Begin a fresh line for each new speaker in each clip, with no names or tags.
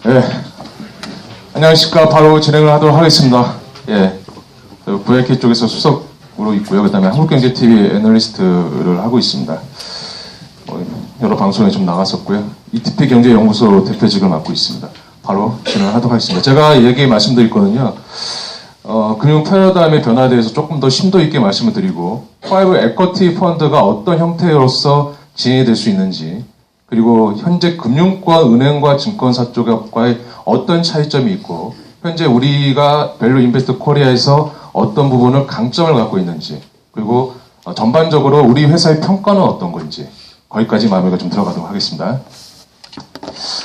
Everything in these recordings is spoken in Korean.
예, 안녕하십니까. 바로 진행을 하도록 하겠습니다. 예, VIK 쪽에서 수석으로 있고요. 그 다음에 한국경제TV 애널리스트를 하고 있습니다. 여러 방송에 좀 나갔었고요. ETP 경제연구소 대표직을 맡고 있습니다. 바로 진행을 하도록 하겠습니다. 제가 얘기 말씀드렸거든요. 금융 패러다임의 변화에 대해서 조금 더 심도 있게 말씀을 드리고, 프라이빗 에쿼티 펀드가 어떤 형태로서 진행이 될 수 있는지, 그리고 현재 금융과 은행과 증권사 쪽과의 어떤 차이점이 있고, 현재 우리가 밸류 인베스트 코리아에서 어떤 부분을 강점을 갖고 있는지, 그리고 전반적으로 우리 회사의 평가는 어떤 건지, 거기까지 마음에 좀 들어가도록 하겠습니다.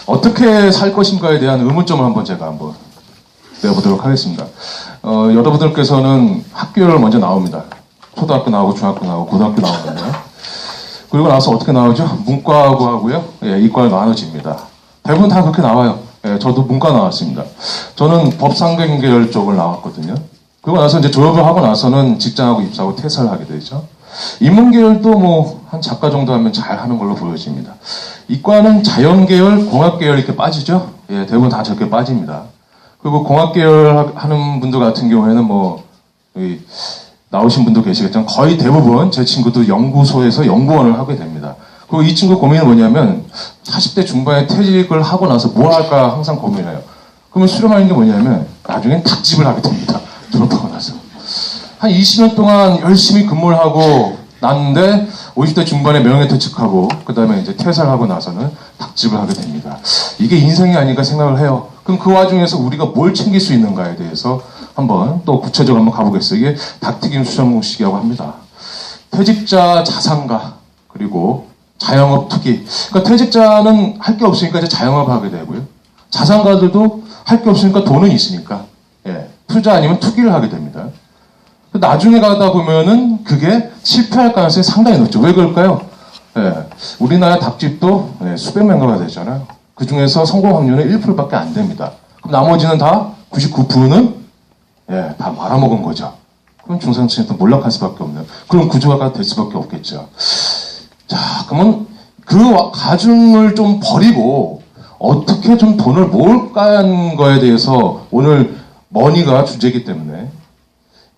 어떻게 살 것인가에 대한 의문점을 한번 제가 한번 내보도록 하겠습니다. 여러분들께서는 학교를 먼저 나옵니다. 초등학교 나오고 중학교 나오고 고등학교 나오거든요. 그리고 나서 어떻게 나오죠? 문과하고 하고요. 예, 이과로 나눠집니다. 대부분 다 그렇게 나와요. 예, 저도 문과 나왔습니다. 저는 법상경계열 쪽을 나왔거든요. 그리고 나서 이제 졸업을 하고 나서는 직장하고 입사하고 퇴사를 하게 되죠. 인문계열도 뭐 한 작가 정도 하면 잘 하는 걸로 보여집니다. 이과는 자연계열, 공학계열 이렇게 빠지죠. 예, 대부분 다 저렇게 빠집니다. 그리고 공학계열 하는 분들 같은 경우에는 뭐 나오신 분도 계시겠지만 거의 대부분 제 친구도 연구소에서 연구원을 하게 됩니다. 그리고 이 친구 고민은 뭐냐면 40대 중반에 퇴직을 하고 나서 뭘 할까 항상 고민해요. 그러면 수렴하는 게 뭐냐면 나중엔 닭집을 하게 됩니다. 졸업하고 나서. 한 20년 동안 열심히 근무를 하고 났는데 50대 중반에 명예퇴직하고 그 다음에 이제 퇴사를 하고 나서는 닭집을 하게 됩니다. 이게 인생이 아닌가 생각을 해요. 그럼 그 와중에서 우리가 뭘 챙길 수 있는가에 대해서 한번 또 구체적으로 한번 가보겠어요. 이게 닭튀김 수정 공식이라고 합니다. 퇴직자 자산가 그리고 자영업 투기. 그러니까 퇴직자는 할 게 없으니까 이제 자영업을 하게 되고요. 자산가들도 할 게 없으니까 돈은 있으니까 예, 투자 아니면 투기를 하게 됩니다. 나중에 가다 보면은 그게 실패할 가능성이 상당히 높죠. 왜 그럴까요? 예, 우리나라 닭집도 예, 수백 명가가 되잖아요. 그 중에서 성공 확률은 1%밖에 안 됩니다. 그럼 나머지는 다 99%는 예, 다 말아먹은 거죠. 그럼 중산층이 또 몰락할 수밖에 없는 그런 구조가 될 수밖에 없겠죠. 자, 그러면 그 가중을 좀 버리고 어떻게 좀 돈을 모을까 하는 거에 대해서 오늘 머니가 주제이기 때문에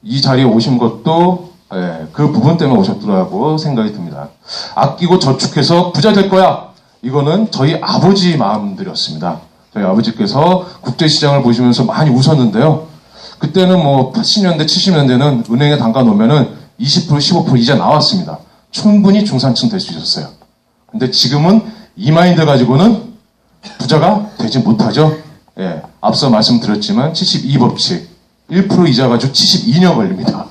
이 자리에 오신 것도 예, 그 부분 때문에 오셨더라고 생각이 듭니다. 아끼고 저축해서 부자 될 거야. 이거는 저희 아버지 마음들이었습니다. 저희 아버지께서 국제시장을 보시면서 많이 웃었는데요. 그때는 뭐 80년대, 70년대는 은행에 담가 놓으면은 20%, 15% 이자 나왔습니다. 충분히 중산층 될 수 있었어요. 근데 지금은 이 마인드 가지고는 부자가 되지 못하죠. 예, 앞서 말씀드렸지만 72법칙. 1% 이자 가지고 72년 걸립니다.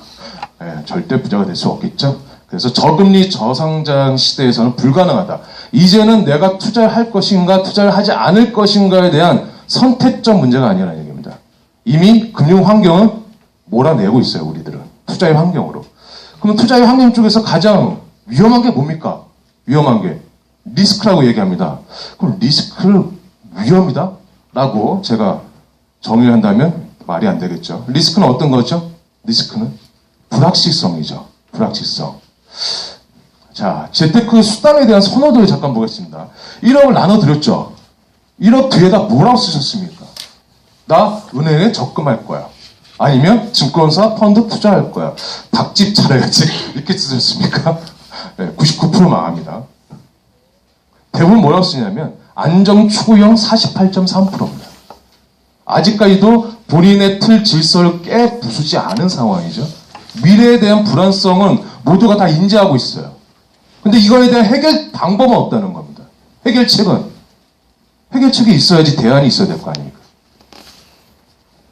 예, 절대 부자가 될 수 없겠죠. 그래서 저금리 저성장 시대에서는 불가능하다. 이제는 내가 투자를 할 것인가 투자를 하지 않을 것인가에 대한 선택적 문제가 아니라는 얘기입니다. 이미 금융 환경은 몰아내고 있어요. 우리들은 투자의 환경으로. 그럼 투자의 환경 쪽에서 가장 위험한 게 뭡니까? 위험한 게 리스크라고 얘기합니다. 그럼 리스크를 위험이다? 라고 제가 정의를 한다면 말이 안 되겠죠. 리스크는 어떤 거죠? 리스크는 불확실성이죠. 불확실성. 자, 재테크 수단에 대한 선호도를 잠깐 보겠습니다. 1억을 나눠드렸죠. 1억 뒤에다 뭐라고 쓰셨습니까? 나 은행에 적금할 거야. 아니면 증권사 펀드 투자할 거야. 닭집 차려야지. 이렇게 쓰셨습니까? 네, 99% 망합니다. 대부분 뭐라고 쓰냐면 안정추구형 48.3%입니다. 아직까지도 본인의 틀 질서를 깨 부수지 않은 상황이죠. 미래에 대한 불안성은 모두가 다 인지하고 있어요. 근데 이거에 대한 해결 방법은 없다는 겁니다. 해결책이 있어야지 대안이 있어야 될 거 아닙니까?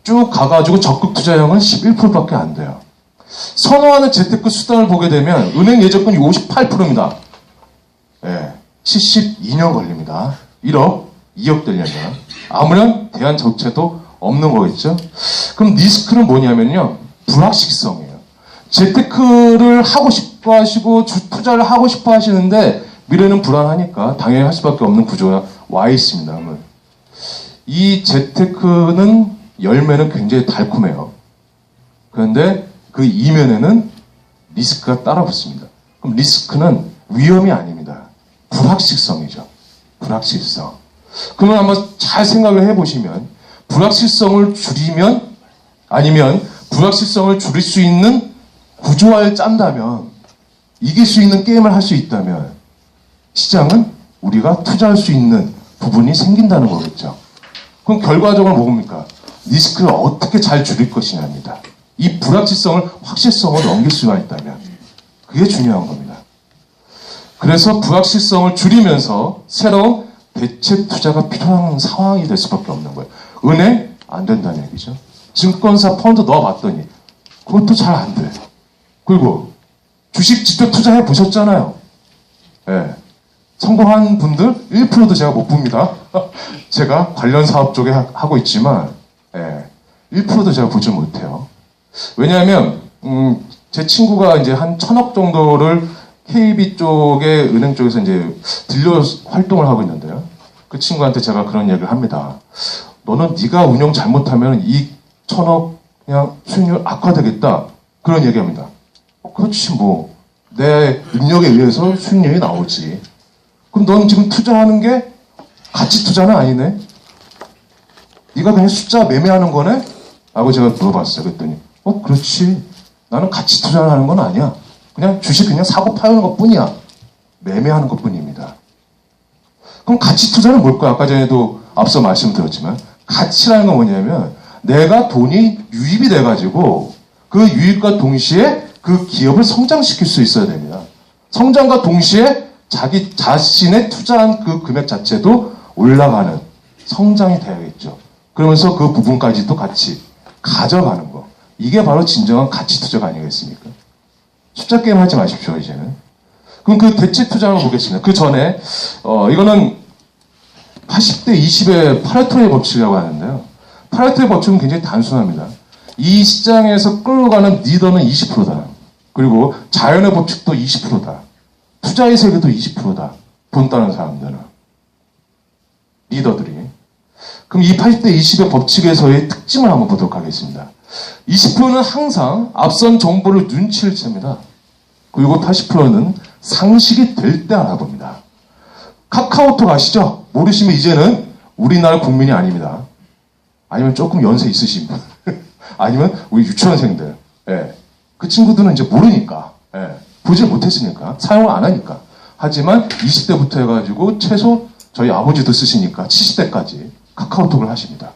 쭉 가가지고 적극 투자형은 11%밖에 안 돼요. 선호하는 재테크 수단을 보게 되면 은행 예적금이 58%입니다. 예, 72년 걸립니다. 1억, 2억 되려면. 아무런 대안 정체도 없는 거겠죠. 그럼 리스크는 뭐냐면요. 불확실성이에요. 재테크를 하고 싶어 하시고 투자를 하고 싶어 하시는데 미래는 불안하니까 당연히 할 수밖에 없는 구조가 와 있습니다. 이 재테크는 열매는 굉장히 달콤해요. 그런데 그 이면에는 리스크가 따라 붙습니다. 그럼 리스크는 위험이 아닙니다. 불확실성이죠. 불확실성. 그러면 한번 잘 생각을 해보시면 불확실성을 줄이면 아니면 불확실성을 줄일 수 있는 구조화를 짠다면 이길 수 있는 게임을 할 수 있다면 시장은 우리가 투자할 수 있는 부분이 생긴다는 거겠죠. 그럼 결과적으로 뭡니까? 리스크를 어떻게 잘 줄일 것이냐입니다. 이 불확실성을 확실성으로 넘길 수가 있다면 그게 중요한 겁니다. 그래서 불확실성을 줄이면서 새로운 대체 투자가 필요한 상황이 될 수밖에 없는 거예요. 은행? 안 된다는 얘기죠. 증권사 펀드 넣어봤더니 그것도 잘 안 돼. 그리고 주식 직접 투자해 보셨잖아요. 예. 성공한 분들 1%도 제가 못 봅니다. 제가 관련 사업 쪽에 하고 있지만 1%도 제가 보지 못해요. 왜냐하면 제 친구가 이제 한 1,000억 정도를 KB 쪽의 은행 쪽에서 이제 딜러 활동을 하고 있는데요. 그 친구한테 제가 그런 얘기를 합니다. 너는 네가 운영 잘못하면 이 1,000억 그냥 수익률 악화되겠다. 그런 얘기합니다. 그렇지 뭐 내 능력에 의해서 수익률이 나오지. 그럼 넌 지금 투자하는 게 가치 투자는 아니네? 네가 그냥 숫자 매매하는 거네? 라고 제가 물어봤어요. 그랬더니 그렇지. 나는 가치 투자를 하는 건 아니야. 그냥 주식 그냥 사고 파는 것 뿐이야. 매매하는 것 뿐입니다. 그럼 가치 투자는 뭘까요? 아까 전에도 앞서 말씀드렸지만 가치라는 건 뭐냐면 내가 돈이 유입이 돼가지고 그 유입과 동시에 그 기업을 성장시킬 수 있어야 됩니다. 성장과 동시에 자기 자신의 투자한 그 금액 자체도 올라가는 성장이 돼야겠죠. 그러면서 그 부분까지도 같이 가져가는 거. 이게 바로 진정한 가치 투자가 아니겠습니까? 숫자 게임 하지 마십시오, 이제는. 그럼 그 대체 투자를 보겠습니다. 그 전에, 이거는 80대 20의 파레토의 법칙이라고 하는데요. 파레토의 법칙은 굉장히 단순합니다. 이 시장에서 끌고 가는 리더는 20%다. 그리고 자연의 법칙도 20%다. 투자의 세계도 20%다. 돈 따는 사람들은. 리더들이. 그럼 이 80대 20의 법칙에서의 특징을 한번 보도록 하겠습니다. 20%는 항상 앞선 정보를 눈치를 챕니다. 그리고 80%는 상식이 될 때 알아봅니다. 카카오톡 아시죠? 모르시면 이제는 우리나라 국민이 아닙니다. 아니면 조금 연세 있으신 분. 아니면 우리 유치원생들. 그 친구들은 이제 모르니까. 보지 못했으니까. 사용을 안 하니까. 하지만 20대부터 해가지고 최소 저희 아버지도 쓰시니까 70대까지 카카오톡을 하십니다.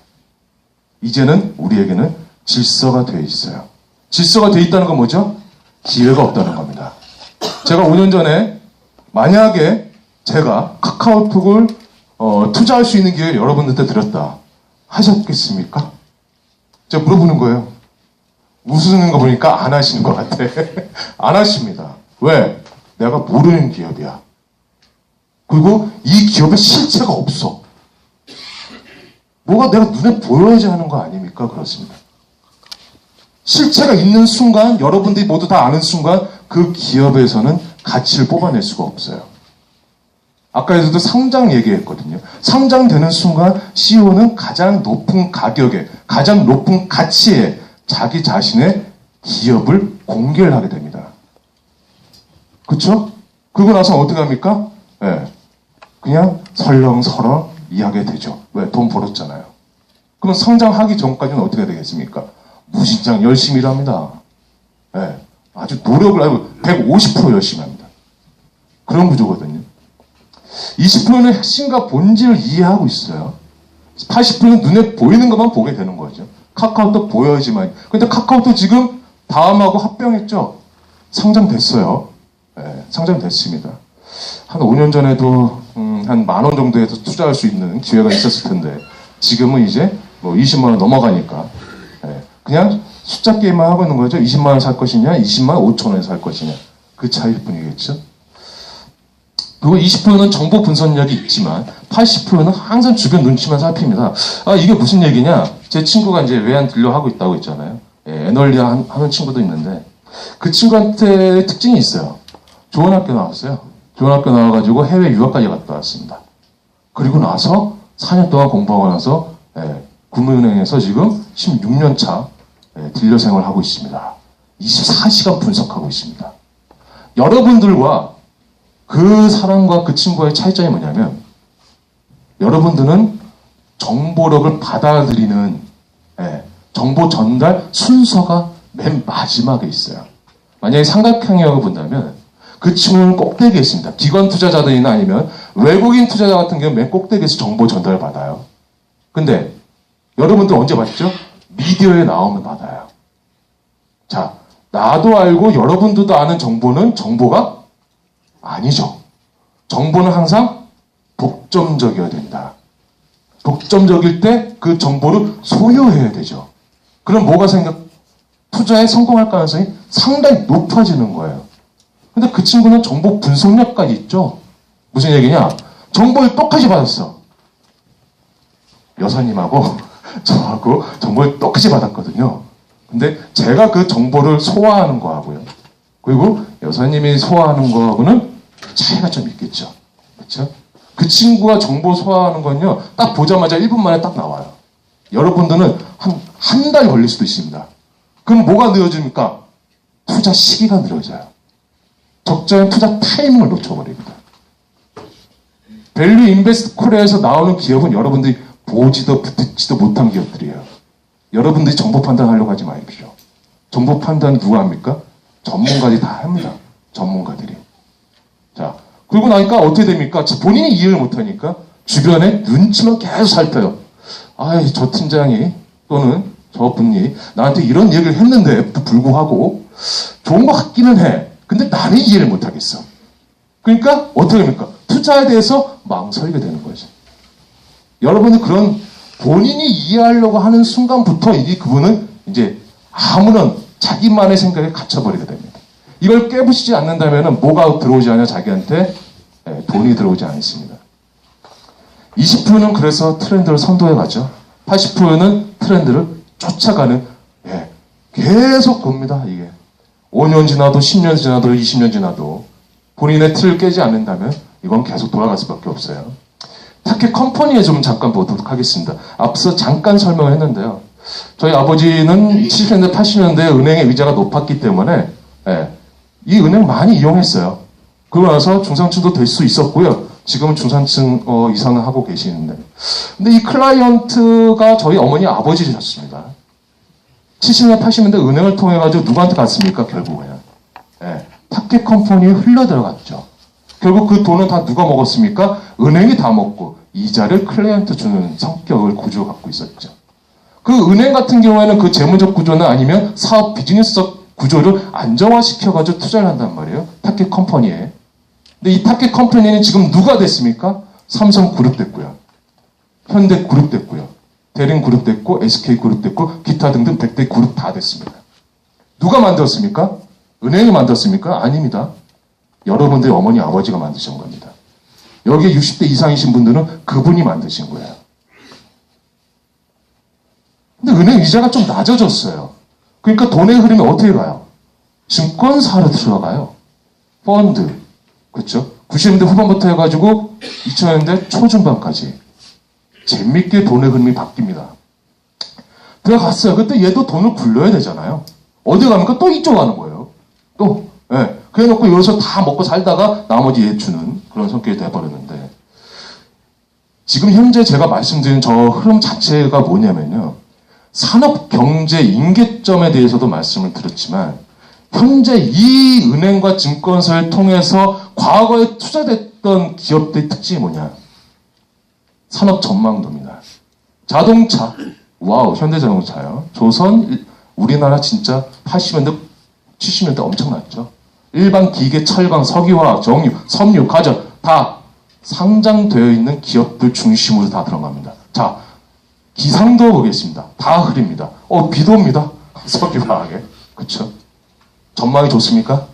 이제는 우리에게는 질서가 되어 있어요. 질서가 되어 있다는 건 뭐죠? 기회가 없다는 겁니다. 제가 5년 전에 만약에 제가 카카오톡을 투자할 수 있는 기회를 여러분들한테 드렸다. 하셨겠습니까? 제가 물어보는 거예요. 웃으는 거 보니까 안 하시는 것 같아. 안 하십니다. 왜? 내가 모르는 기업이야. 그리고 이 기업에 실체가 없어. 뭐가 내가 눈에 보여야지 하는 거 아닙니까? 그렇습니다. 실체가 있는 순간, 여러분들이 모두 다 아는 순간 그 기업에서는 가치를 뽑아낼 수가 없어요. 아까에서도 상장 얘기했거든요. 상장되는 순간 CEO는 가장 높은 가격에, 가장 높은 가치에 자기 자신의 기업을 공개를 하게 됩니다. 그렇죠? 그러고 나서 어떻게 합니까? 그냥 설렁설렁 이야기가 되죠. 왜? 돈 벌었잖아요. 그럼 상장하기 전까지는 어떻게 되겠습니까? 무진장 열심히 일합니다. 아주 노력을 하고 150% 열심히 합니다. 그런 구조거든요. 20%는 핵심과 본질을 이해하고 있어요. 80%는 눈에 보이는 것만 보게 되는 거죠. 카카오톡 보여야지만. 근데 카카오톡 지금 다음하고 합병했죠? 상장됐어요. 상장됐습니다. 한 5년 전에도 한 10,000원 정도에서 투자할 수 있는 기회가 있었을 텐데 지금은 이제 뭐 20만 원 넘어가니까 그냥 숫자 게임만 하고 있는 거죠. 20만 원 살 것이냐, 20만 5천 원에 살 것이냐. 그 차이일 뿐이겠죠. 그리고 20%는 정보 분석력이 있지만 80%는 항상 주변 눈치만 살핍니다. 이게 무슨 얘기냐? 제 친구가 이제 외환 딜러 하고 있다고 했잖아요. 애널리아 하는 친구도 있는데 그 친구한테 특징이 있어요. 좋은 학교 나왔어요. 좋은 학교 나와가지고 해외 유학까지 갔다 왔습니다. 그리고 나서 4년 동안 공부하고 나서 금융은행에서 지금 16년 차 딜러 생활을 하고 있습니다. 24시간 분석하고 있습니다. 여러분들과 그 사람과 그 친구의 차이점이 뭐냐면 여러분들은 정보력을 받아들이는 정보 전달 순서가 맨 마지막에 있어요. 만약에 삼각형이라고 본다면 그 친구는 꼭대기에 있습니다. 기관 투자자들이나 아니면 외국인 투자자 같은 경우는 맨 꼭대기에서 정보 전달을 받아요. 근데 여러분들 언제 받죠? 미디어에 나오면 받아요. 자, 나도 알고 여러분들도 아는 정보는 정보가 아니죠. 정보는 항상 독점적이어야 된다. 독점적일 때 그 정보를 소유해야 되죠. 그럼 뭐가 투자에 성공할 가능성이 상당히 높아지는 거예요. 근데 그 친구는 정보 분석력까지 있죠. 무슨 얘기냐? 정보를 똑같이 받았어. 여사님하고 저하고 정보를 똑같이 받았거든요. 근데 제가 그 정보를 소화하는 거하고요. 그리고 여사님이 소화하는 거하고는 차이가 좀 있겠죠. 그렇죠? 그 친구가 정보 소화하는 건요. 딱 보자마자 1분 만에 딱 나와요. 여러분들은 한 달 걸릴 수도 있습니다. 그럼 뭐가 늦어집니까? 투자 시기가 늘어져요. 적절한 투자 타이밍을 놓쳐버립니다. 밸류 인베스트 코리아에서 나오는 기업은 여러분들이 보지도 듣지도 못한 기업들이에요. 여러분들이 정보 판단하려고 하지 마십시오. 정보 판단 누가 합니까? 전문가들이 다 합니다. 전문가들이. 자, 그러고 나니까 어떻게 됩니까? 본인이 이해를 못하니까 주변에 눈치만 계속 살펴요. 아이, 저 팀장이 또는 저 분이 나한테 이런 얘기를 했는데도 불구하고 좋은 것 같기는 해. 근데 나는 이해를 못하겠어. 그러니까 어떻게 합니까? 투자에 대해서 망설이게 되는 거죠. 여러분이 그런 본인이 이해하려고 하는 순간부터 그분은 이제 아무런 자기만의 생각에 갇혀버리게 됩니다. 이걸 깨부시지 않는다면 뭐가 들어오지 않냐? 자기한테 돈이 들어오지 않습니다. 20%는 그래서 트렌드를 선도해 가죠. 80%는 트렌드를 쫓아가는, 계속 돕니다, 이게. 5년 지나도 10년 지나도 20년 지나도 본인의 틀을 깨지 않는다면 이건 계속 돌아갈 수밖에 없어요. 타켓 컴퍼니에 좀 잠깐 보도록 하겠습니다. 앞서 잠깐 설명을 했는데요. 저희 아버지는 70년대, 80년대에 은행의 이자가 높았기 때문에 이 은행 많이 이용했어요. 그러고 나서 중산층도 될 수 있었고요. 지금은 중산층 이상은 하고 계시는데. 근데 이 클라이언트가 저희 어머니 아버지셨습니다. 70년, 80년대 은행을 통해가지고 누구한테 갔습니까? 결국에는. 타켓 컴퍼니에 흘러들어갔죠. 결국 그 돈은 다 누가 먹었습니까? 은행이 다 먹고 이자를 클라이언트 주는 성격을 구조를 갖고 있었죠. 그 은행 같은 경우에는 그 재무적 구조나 아니면 사업 비즈니스적 구조를 안정화시켜가지고 투자를 한단 말이에요. 타켓 컴퍼니에. 근데 이 타켓 컴퍼니는 지금 누가 됐습니까? 삼성그룹 됐고요. 현대그룹 됐고요. 대림그룹 됐고, SK그룹 됐고, 기타 등등 100대 그룹 다 됐습니다. 누가 만들었습니까? 은행이 만들었습니까? 아닙니다. 여러분들의 어머니, 아버지가 만드신 겁니다. 여기에 60대 이상이신 분들은 그분이 만드신 거예요. 근데 은행 이자가 좀 낮아졌어요. 그러니까 돈의 흐름이 어떻게 가요? 증권사로 들어가요. 펀드. 그렇죠? 90년대 후반부터 해가지고 2000년대 초중반까지 재밌게 돈의 흐름이 바뀝니다. 들어갔어요. 그때 얘도 돈을 굴려야 되잖아요. 어디 가니까 또 이쪽 가는 거예요. 또. 그래 놓고 여기서 다 먹고 살다가 나머지 얘 주는 그런 성격이 돼버렸는데 지금 현재 제가 말씀드린 저 흐름 자체가 뭐냐면요. 산업 경제 임계점에 대해서도 말씀을 드렸지만 현재 이 은행과 증권사를 통해서 과거에 투자됐던 기업들의 특징이 뭐냐? 산업 전망도입니다. 자동차, 와우, 현대자동차요. 조선, 우리나라 진짜 80년대, 70년대 엄청났죠. 일반 기계, 철강, 석유화학, 정유, 섬유, 가전 다 상장되어 있는 기업들 중심으로 다 들어갑니다. 자, 기상도 보겠습니다. 다 흐립니다. 비도 옵니다. 석유화학에. 그쵸? 전망이 좋습니까?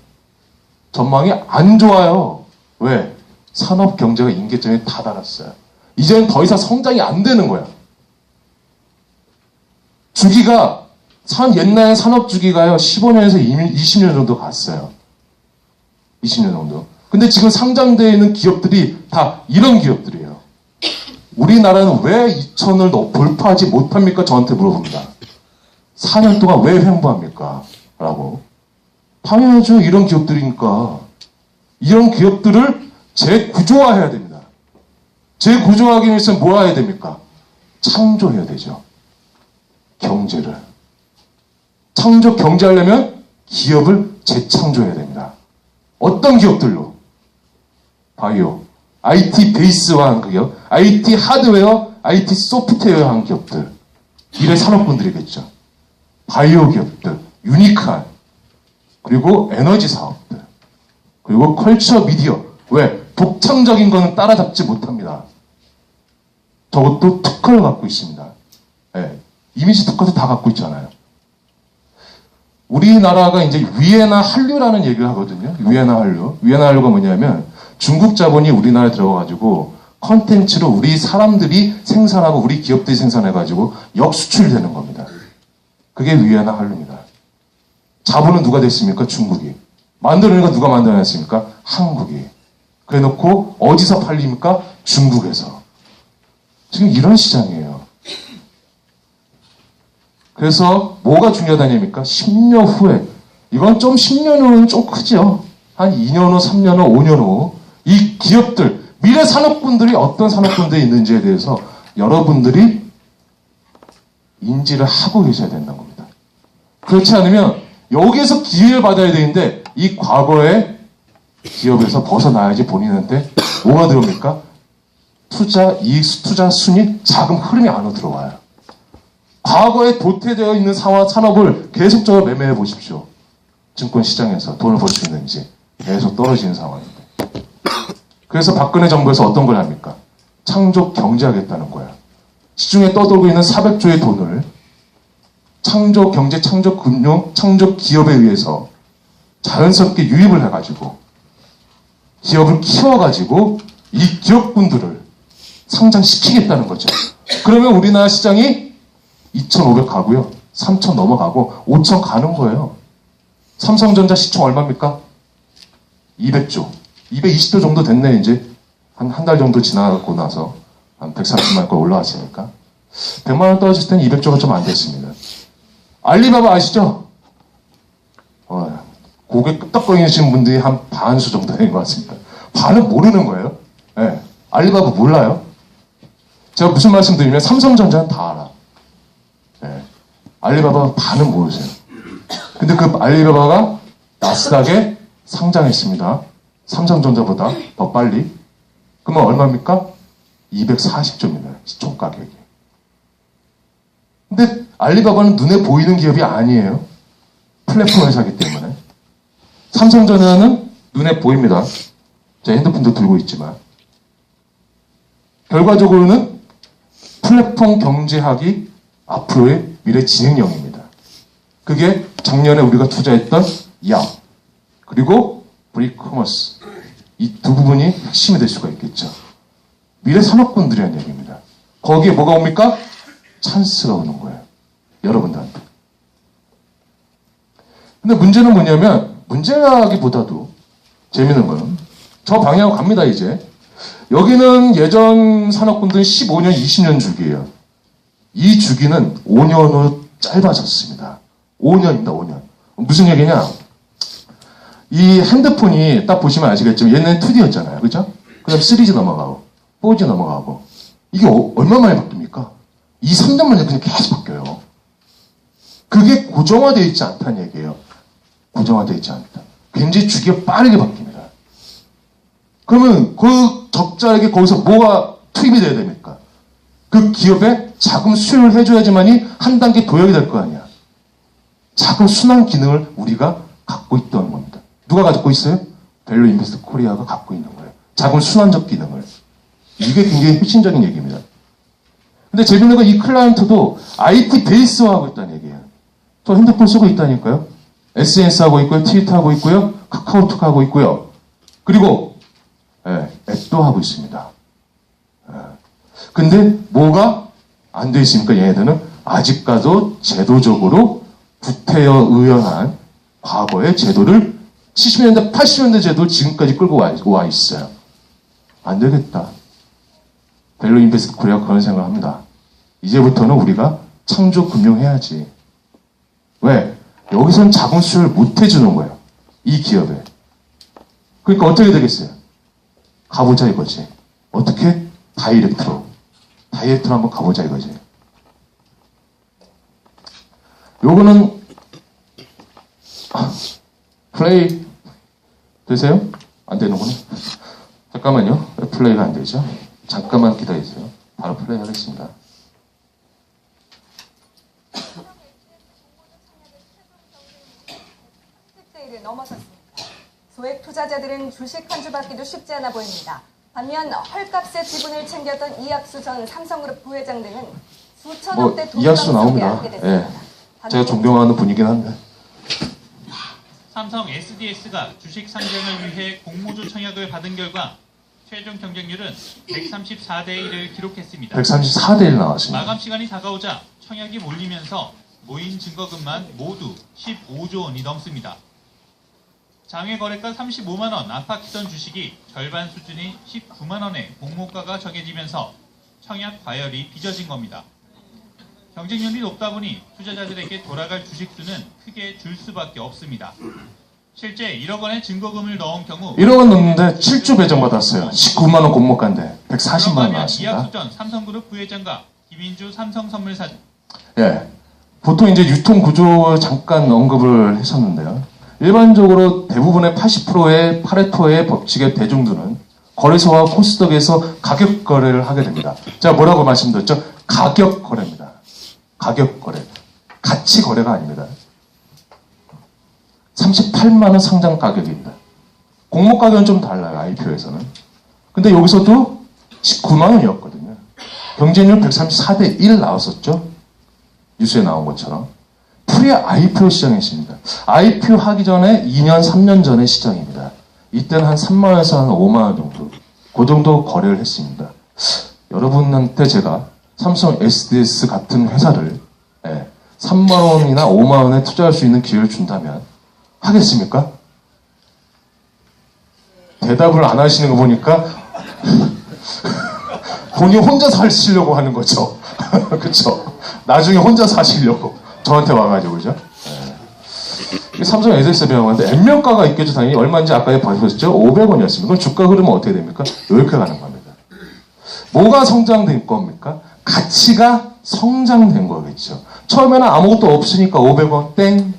전망이 안 좋아요. 왜? 산업 경제가 임계점에 다 달았어요. 이제는 더 이상 성장이 안 되는 거야. 주기가, 옛날 산업 주기가요, 15년에서 20년 정도 갔어요. 20년 정도. 근데 지금 상장되어 있는 기업들이 다 이런 기업들이에요. 우리나라는 왜 2000을 돌파하지 못합니까? 저한테 물어봅니다. 4년 동안 왜 횡보합니까? 라고. 당연하죠. 이런 기업들이니까. 이런 기업들을 재구조화해야 됩니다. 재구조화하기 위해서는 뭐 해야 됩니까? 창조해야 되죠. 경제를. 창조 경제하려면 기업을 재창조해야 됩니다. 어떤 기업들로? 바이오, IT 베이스화한 기업, IT 하드웨어, IT 소프트웨어한 기업들, 미래 산업군들이겠죠. 바이오 기업들, 유니크한, 그리고 에너지 사업들, 그리고 컬처 미디어. 왜? 독창적인 거는 따라잡지 못합니다. 저것도 특허를 갖고 있습니다. 네. 이미지 특허도 다 갖고 있잖아요. 우리나라가 이제 위에나 한류라는 얘기를 하거든요. 위에나 한류. 위에나 한류가 뭐냐면 중국 자본이 우리나라에 들어가가지고 컨텐츠로 우리 사람들이 생산하고 우리 기업들이 생산해가지고 역수출되는 겁니다. 그게 위에나 한류입니다. 자본은 누가 됐습니까? 중국이. 만들어내니까 누가 만들어냈습니까? 한국이. 그래놓고 어디서 팔립니까? 중국에서. 지금 이런 시장이에요. 그래서 뭐가 중요하다니까? 10년 후에. 이건 좀 10년 후는 좀 크죠. 한 2년 후, 3년 후, 5년 후. 이 기업들, 미래 산업군들이 어떤 산업군들이 있는지에 대해서 여러분들이 인지를 하고 계셔야 된다는 겁니다. 그렇지 않으면 여기에서 기회를 받아야 되는데 이 과거의 기업에서 벗어나야지 본인한테 뭐가 들어옵니까? 투자, 이익, 투자 순위, 자금 흐름이 안으로 들어와요. 과거에 도태되어 있는 산업을 계속적으로 매매해 보십시오. 증권시장에서 돈을 벌 수 있는지 계속 떨어지는 상황인데. 그래서 박근혜 정부에서 어떤 걸 합니까? 창조 경제하겠다는 거야. 시중에 떠돌고 있는 400조의 돈을 창조 경제, 창조 금융, 창조 기업에 의해서 자연스럽게 유입을 해가지고 기업을 키워가지고 이 기업군들을 상장시키겠다는 거죠. 그러면 우리나라 시장이 2,500 가고요. 3,000 넘어가고 5,000 가는 거예요. 삼성전자 시총 얼마입니까? 200조. 220조 정도 됐네, 이제. 한 달 정도 지나고 나서 한 130만 건 올라왔으니까. 100만 원 떨어졌을 때는 200조가 좀 안 됐습니다. 알리바바 아시죠? 고개 끄덕거리시는 분들이 한 반수 정도 된 것 같습니다. 반은 모르는 거예요. 네. 알리바바 몰라요. 제가 무슨 말씀 드리면 삼성전자는 다 알아. 네. 알리바바 반은 모르세요. 근데 그 알리바바가 나스닥에 상장했습니다. 삼성전자보다 더 빨리. 그러면 얼마입니까? 240조입니다. 시총 가격이. 근데 알리바바는 눈에 보이는 기업이 아니에요. 플랫폼 회사이기 때문에. 삼성전자는 눈에 보입니다. 제 핸드폰도 들고 있지만. 결과적으로는 플랫폼 경제학이 앞으로의 미래 진행형입니다. 그게 작년에 우리가 투자했던 야 그리고 브리커머스 이 두 부분이 핵심이 될 수가 있겠죠. 미래 산업군들이라는 얘기입니다. 거기에 뭐가 옵니까? 찬스가 오는 거예요. 여러분들한테. 근데 문제는 뭐냐면 문제라기보다도 재밌는 거는 저 방향으로 갑니다 이제. 여기는 예전 산업군들은 15년, 20년 주기예요. 이 주기는 5년 후 짧아졌습니다. 5년입니다, 5년. 무슨 얘기냐? 이 핸드폰이 딱 보시면 아시겠지만 옛날엔 2D였잖아요. 그죠? 그 다음 3G 넘어가고, 4G 넘어가고. 이게 얼마 만에 바뀝니까? 2, 3년 만에 그냥 계속 바뀌어요. 그게 고정화되어 있지 않다는 얘기예요. 고정화되어 있지 않다. 굉장히 주기가 빠르게 바뀝니다. 그러면 그 적절하게 거기서 뭐가 투입이 돼야 됩니까? 그 기업에 자금 수요를 해줘야지만이 한 단계 도약이 될 거 아니야. 자금 순환 기능을 우리가 갖고 있다는 겁니다. 누가 갖고 있어요? 밸류 인베스트 코리아가 갖고 있는 거예요. 자금 순환적 기능을. 이게 굉장히 핵심적인 얘기입니다. 근데 재밌는 건 이 클라이언트도 IT 베이스화하고 있다는 얘기예요. 저 핸드폰 쓰고 있다니까요. SNS 하고 있고요. 트위터 하고 있고요. 카카오톡 하고 있고요. 그리고 앱도 하고 있습니다. 근데 뭐가 안 돼 있습니까? 얘네들은 아직까지도 제도적으로 구태여 의연한 과거의 제도를 70년대, 80년대 제도를 지금까지 끌고 와 있어요. 안 되겠다. 밸류 인베스트 코리아가 그런 생각을 합니다. 이제부터는 우리가 창조 금융해야지. 왜? 여기서는 자금 수요를 못 해주는 거예요. 이 기업에. 그러니까 어떻게 되겠어요? 가보자 이거지. 어떻게? 다이렉트로. 다이렉트로 한번 가보자 이거지. 요거는 플레이 되세요? 안 되는구나. 잠깐만요. 플레이가 안 되죠? 잠깐만 기다리세요. 바로 플레이 하겠습니다.
넘어섰습니다. 소액 투자자들은 주식 한 주 받기도 쉽지 않아 보입니다. 반면 헐값의 지분을 챙겼던 이학수 전 삼성그룹 부회장 등은 수천억대
이학수 나옵니다. 예. 제가 존경하는 분이긴 한데.
삼성 SDS가 주식 상장을 위해 공모주 청약을 받은 결과 최종 경쟁률은 134대 1을 기록했습니다.
134대 1 나왔습니다.
마감 시간이 다가오자 청약이 몰리면서 모인 증거금만 모두 15조 원이 넘습니다. 장외 거래가 35만 원 안팎이던 주식이 절반 수준인 19만 원에 공모가가 정해지면서 청약 과열이 빚어진 겁니다. 경쟁률이 높다 보니 투자자들에게 돌아갈 주식수는 크게 줄 수밖에 없습니다. 실제 1억 원의 증거금을 넣은 경우
1억 원 넣는데 7조 배정받았어요. 19만 원 공모가인데 140만 원 나왔습니다.
이학수 전 삼성그룹 부회장과 김인주 삼성선물사
예. 보통 이제 유통 구조 잠깐 언급을 했었는데요. 일반적으로 대부분의 80%의 파레토의 법칙의 대중들은 거래소와 코스닥에서 가격 거래를 하게 됩니다. 제가 뭐라고 말씀드렸죠? 가격 거래입니다. 가격 거래. 가치 거래가 아닙니다. 38만 원 상장 가격입니다. 공모 가격은 좀 달라요. IPO에서는. 근데 여기서도 19만 원이었거든요. 경쟁률 134대 1 나왔었죠. 뉴스에 나온 것처럼. 프리 IPO 시장이었습니다. IPO 하기 전에 2년, 3년 전의 시장입니다. 이때는 한 3만 원에서 한 5만 원 정도. 그 정도 거래를 했습니다. 여러분한테 제가 삼성 SDS 같은 회사를 3만 원이나 5만 원에 투자할 수 있는 기회를 준다면 하겠습니까? 대답을 안 하시는 거 보니까 본인 혼자 사시려고 하는 거죠. 그렇죠? 나중에 혼자 사시려고 저한테 와가지고 그죠? 삼성 SDS 배워봤는데 N명가가 있겠죠. 당연히 얼마인지 아까 보셨죠? 500원이었습니다. 그럼 주가 흐름은 어떻게 됩니까? 이렇게 가는 겁니다. 뭐가 성장된 겁니까? 가치가 성장된 거겠죠. 처음에는 아무것도 없으니까 500원 땡.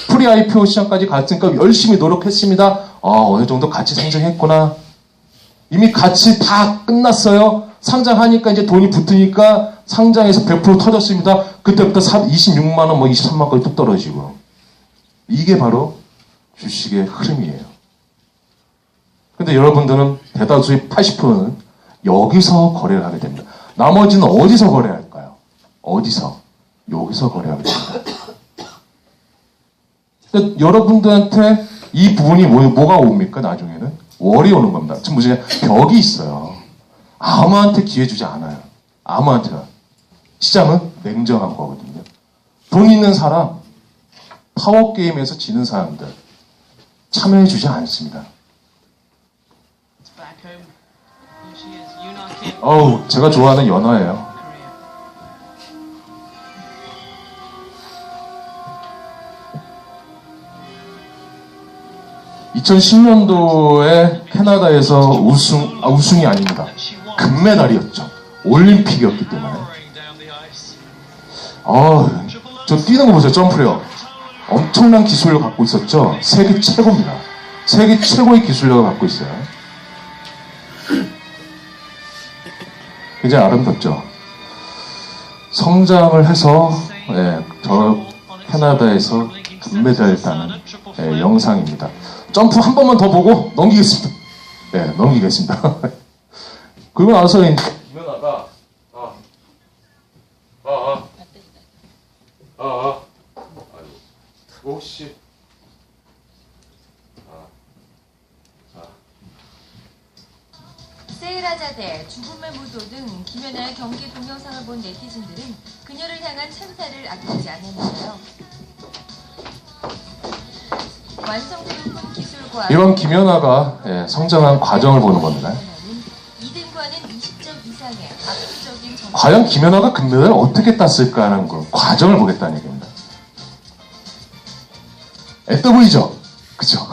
프리 IPO 시장까지 갔으니까 열심히 노력했습니다. 어느 정도 가치 상승했구나. 이미 가치 다 끝났어요. 상장하니까 이제 돈이 붙으니까 상장해서 100% 터졌습니다. 그때부터 26만 원, 23만 원까지 뚝 떨어지고. 이게 바로 주식의 흐름이에요. 근데 여러분들은 대다수의 80%는 여기서 거래를 하게 됩니다. 나머지는 어디서 거래할까요? 어디서? 여기서 거래하게 됩니다. 여러분들한테 이 부분이 뭐가 옵니까? 나중에는 월이 오는 겁니다. 지금 무슨 벽이 있어요. 아무한테 기회 주지 않아요. 아무한테나. 시장은 냉정한 거거든요. 돈 있는 사람, 파워게임에서 지는 사람들 참여해 주지 않습니다. 제가 좋아하는 연어예요. 2010년도에 캐나다에서 우승이 아닙니다. 금메달이었죠. 올림픽이었기 때문에. 저 뛰는 거 보세요. 점프력. 엄청난 기술력을 갖고 있었죠. 세계 최고입니다. 세계 최고의 기술력을 갖고 있어요. 굉장히 아름답죠. 성장을 해서 저 캐나다에서 금메달을 따는 영상입니다. 점프 한 번만 더 보고 넘기겠습니다. 넘기겠습니다. 그리고 나서 김연아가 혹시
세일하자대, 죽음의 무도 등 김연아의 경기 동영상을 본 네티즌들은 그녀를 향한 찬사를 아끼지 않았는데요. 완성도높은 기술과
이런 김연아가 성장한 과정을 보는 겁니다.
이등과는 20점 이상의 압도적인 점수.
과연 김연아가 금메달을 어떻게 땄을까 하는 그 과정을 보겠다는 얘기입니다. 애떠 보이죠? 그죠?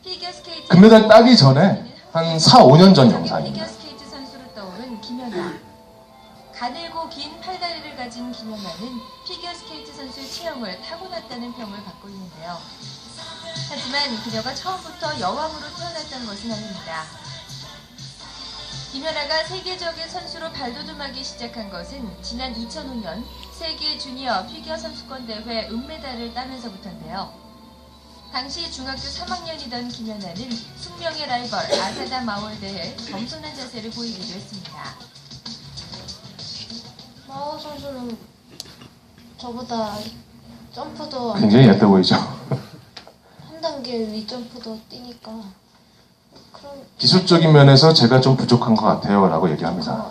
피겨 피겨스케이트
금메달 따기 전에 한 4, 5년 전 영상입니다.
피겨스케이트 선수로 떠오른 김연아. 가늘고 긴 팔다리를 가진 김연아는 피겨스케이트 선수의 체형을 타고났다는 평을 받고 있는데요. 하지만 그녀가 처음부터 여왕으로 태어났던 것은 아닙니다. 김연아가 세계적인 선수로 발돋움하기 시작한 것은 지난 2005년 세계 주니어 피겨 선수권 대회 은메달을 따면서부터인데요. 당시 중학교 3학년이던 김연아는 숙명의 라이벌 아사다 마월대에 겸손한 자세를 보이기도 했습니다.
마오 선수는 저보다 점프도
굉장히 얕아 보이죠?
한 단계 위 점프도 뛰니까 그런
기술적인 면에서 제가 좀 부족한 것 같아요 라고 얘기합니다.